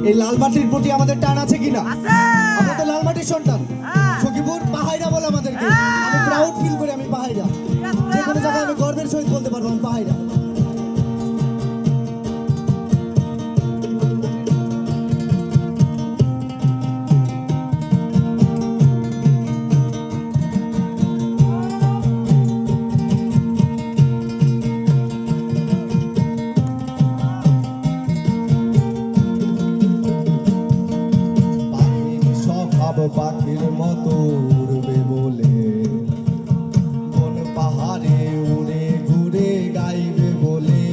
এই লাল মাটির প্রতি আমাদের টান আছে কিনা? আমরা তো লাল মাটির সন্তান। সখীপুর পাহাইরা বলে আমাদেরকে। আমি প্রাউড ফিল করি আমি পাহাইরা। যে কোনো জায়গায় আমি গর্বের সহিত বলতে পারবো আমি পাহাইরা। পাখির মতো উড়বে বলে কোন পাহাড়ে উড়ে ঘুরে গাইবে বলে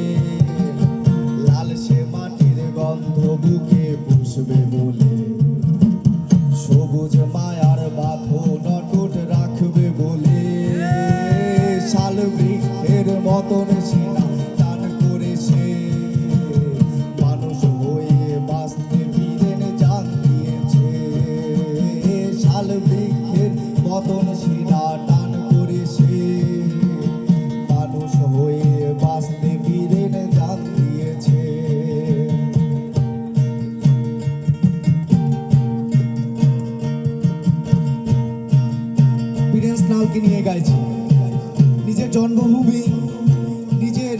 লাল সে মাটির গন্ধ বুকে পুষবে বলে সবুজ মায়ার বাঁধন অটুট রাখবে বলে শাল বৃক্ষের মতন সিনা টান করে সে মানুষ হয়ে বাঁচতে বীরেন জান দিয়েছে। শাল বৃক্ষের মতন সিনা টান করে সে মানুষ হয়ে বাঁচতে বীরেন জান দিয়েছে। বীরেন স্নালকে নিয়ে গাইছি। নিজের জন্মভূমি নিজের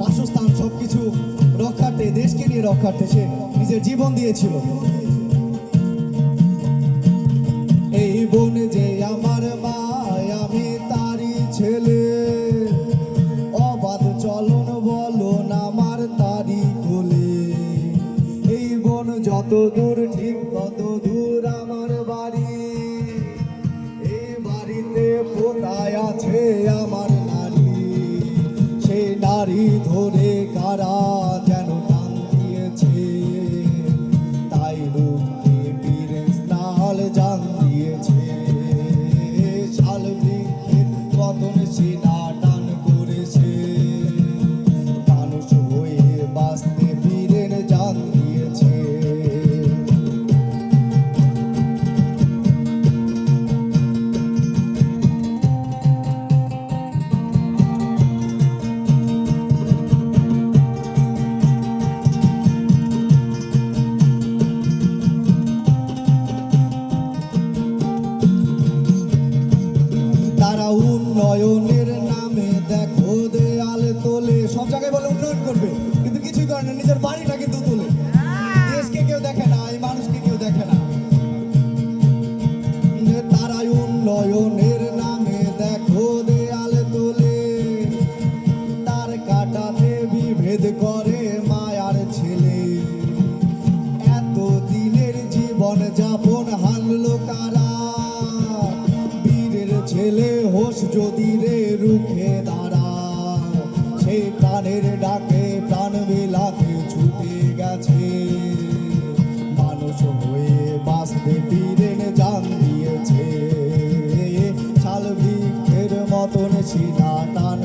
বাসস্থান সবকিছু রক্ষার্থে দেশকে নিয়ে রক্ষার্থে সে নিজের জীবন দিয়েছিল। এই বন যে আমার মা আমি তারই ছেলে অবাধ চলন বলন আমার তারই কোলে। এই বন যত দূর ঠিক তত দূর আমার বাড়ি। এই বাড়িতে পোতায় আছে আমার নারী। সেই নারী ধরে কারা যেন টান দিয়েছে তাই রূপে বীরেন স্নাল জান দিয়েছে। শাল বৃক্ষের মতন সিনা টান করেছে মানুষ হয়ে বাঁচতে বীরেন জান দিয়েছে। তারা উন্নয়নের নামে দেখো দেয়াল তোলে। সব জায়গায় বলে উন্নয়ন করবে কিন্তু কিছুই করে না। নিজের বাড়িটা কিন্তু তোলে। দেশকে কেউ দেখে না এই মানুষকে কেউ দেখে না। তারা উন্নয়নের নামে দেখো দেয়াল তোলে তার কাটাতে বিভেদ করে মায়ার ছেলে। এত দিনের জীবন যাপন হারলো কারা ছেলে হোস যদি রে রুখে দাঁড়া। সেই প্রাণের ডাকে প্রাণ বিলাতে ছুটে গেছে মানুষ হয়ে বাঁচতে বীরেন জান দিয়েছে। শাল বৃক্ষের মতন সিনা টান